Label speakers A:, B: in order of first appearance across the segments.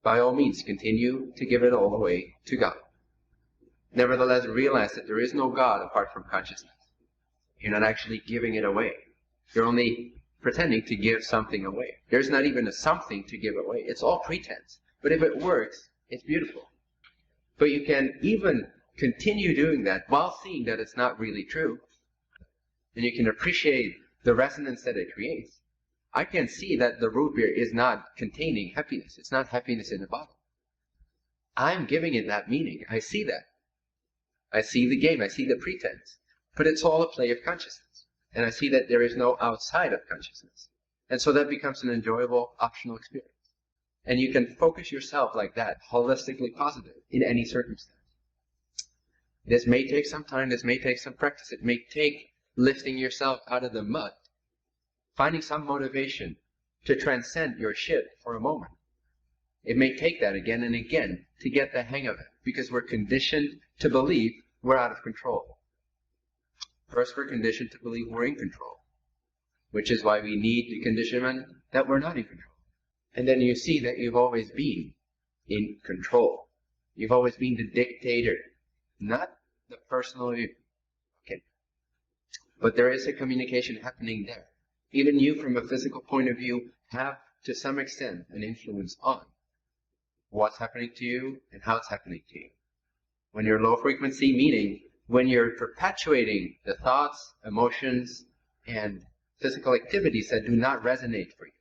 A: by all means continue to give it all away to God. Nevertheless, realize that there is no God apart from consciousness. You're not actually giving it away. You're only pretending to give something away. There's not even a something to give away. It's all pretense. But if it works, it's beautiful. But you can even continue doing that while seeing that it's not really true. And you can appreciate the resonance that it creates. I can see that the root beer is not containing happiness. It's not happiness in a bottle. I'm giving it that meaning. I see that. I see the game. I see the pretense. But it's all a play of consciousness. And I see that there is no outside of consciousness. And so that becomes an enjoyable, optional experience. And you can focus yourself like that, holistically positive, in any circumstance. This may take some time. This may take some practice. It may take lifting yourself out of the mud, finding some motivation to transcend your shit for a moment. It may take that again and again to get the hang of it, because we're conditioned to believe we're out of control. First, we're conditioned to believe we're in control, which is why we need the conditionment that we're not in control. And then you see that you've always been in control. You've always been the dictator, not the personal you. Okay. But there is a communication happening there. Even you, from a physical point of view, have, to some extent, an influence on what's happening to you and how it's happening to you. When you're low frequency, meaning when you're perpetuating the thoughts, emotions, and physical activities that do not resonate for you,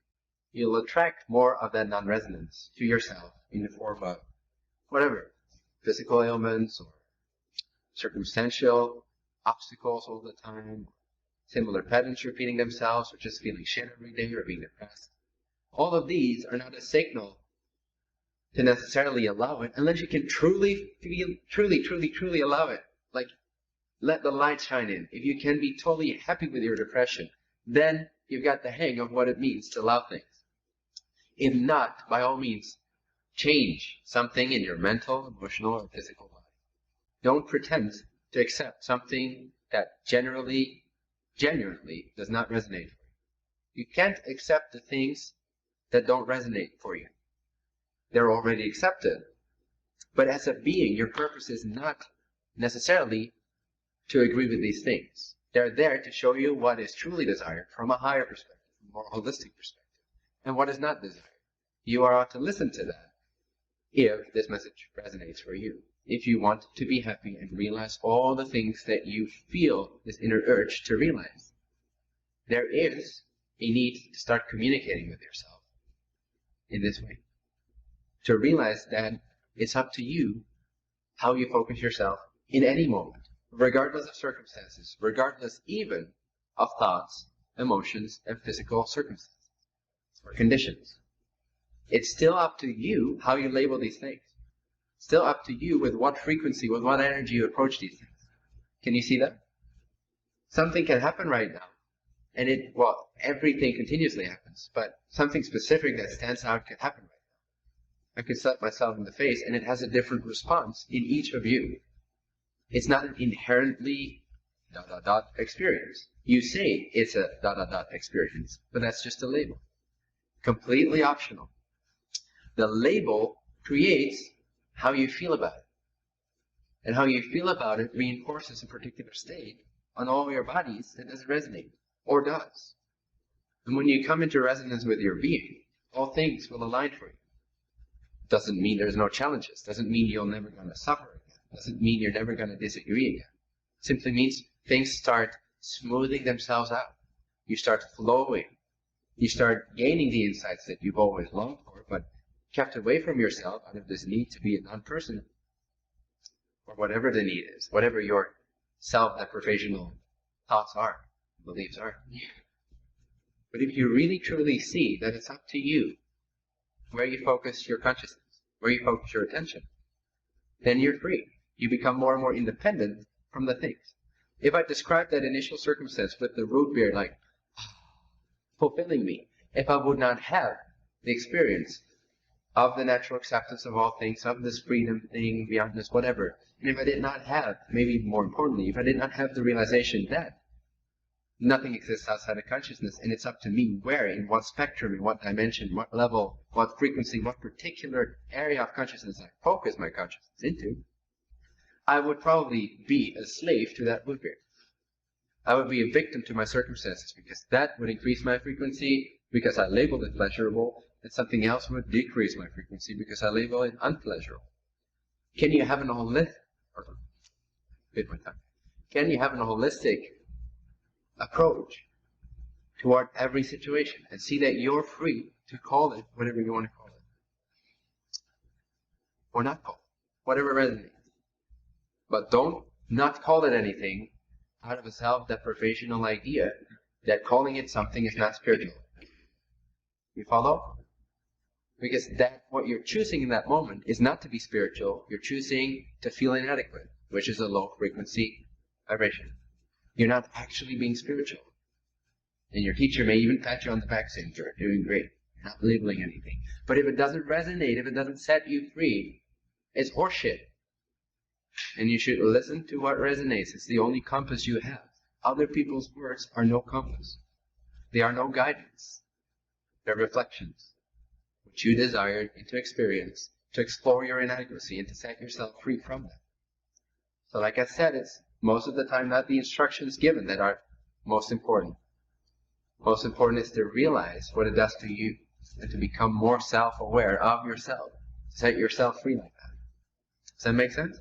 A: you'll attract more of that non-resonance to yourself in the form of whatever, physical ailments or circumstantial obstacles all the time, similar patterns repeating themselves, or just feeling shit every day or being depressed. All of these are not a signal to necessarily allow it, unless you can truly feel, truly allow it. Like, let the light shine in. If you can be totally happy with your depression, then you've got the hang of what it means to allow things. If not, by all means, change something in your mental, emotional, or physical body. Don't pretend to accept something that genuinely does not resonate for you. You can't accept the things that don't resonate for you. They're already accepted. But as a being, your purpose is not necessarily to agree with these things. They're there to show you what is truly desired from a higher perspective, a more holistic perspective, and what is not desired. You are ought to listen to that if this message resonates for you. If you want to be happy and realize all the things that you feel this inner urge to realize, there is a need to start communicating with yourself in this way. To realize that it's up to you how you focus yourself in any moment, regardless of circumstances, regardless even of thoughts, emotions, and physical circumstances or conditions. It's still up to you how you label these things. Still up to you with what frequency, with what energy you approach these things. Can you see that? Something can happen right now. And everything continuously happens, but something specific that stands out can happen right now. I could slap myself in the face and it has a different response in each of you. It's not an inherently ... experience. You say it's a ... experience, but that's just a label. Completely optional. The label creates how you feel about it. And how you feel about it reinforces a particular state on all your bodies that doesn't resonate, or does. And when you come into resonance with your being, all things will align for you. Doesn't mean there's no challenges. Doesn't mean you're never going to suffer again. Doesn't mean you're never going to disagree again. Simply means things start smoothing themselves out. You start flowing. You start gaining the insights that you've always longed for, but kept away from yourself out of this need to be a non-person, or whatever the need is, whatever your self-deprivational thoughts are, beliefs are. But if you really truly see that it's up to you where you focus your consciousness, where you focus your attention, then you're free. You become more and more independent from the things. If I describe that initial circumstance with the root beer like fulfilling me, if I would not have the experience of the natural acceptance of all things, of this freedom thing, beyondness, whatever, and if I did not have, maybe more importantly, if I did not have the realization that Nothing exists outside of consciousness, and it's up to me where, in what spectrum, in what dimension, what level, what frequency, what particular area of consciousness I focus my consciousness into. I would probably be a slave to that wood beer. I would be a victim to my circumstances, because that would increase my frequency because I labeled it pleasurable, and something else would decrease my frequency because I label it unpleasurable. Can you have an holistic, approach toward every situation and see that you're free to call it whatever you want to call it? Or not call it, whatever resonates. But don't not call it anything out of a self-deprivational idea that calling it something is not spiritual. You follow? Because that what you're choosing in that moment is not to be spiritual. You're choosing to feel inadequate, which is a low frequency vibration. You're not actually being spiritual. And your teacher may even pat you on the back saying, you're doing great. You're not labeling anything. But if it doesn't resonate, if it doesn't set you free, it's horseshit. And you should listen to what resonates. It's the only compass you have. Other people's words are no compass. They are no guidance. They're reflections, which you desired into experience, to explore your inadequacy and to set yourself free from them. So like I said, it's most of the time not the instructions given that are most important. Most important is to realize what it does to you and to become more self-aware of yourself, to set yourself free like that. Does that make sense?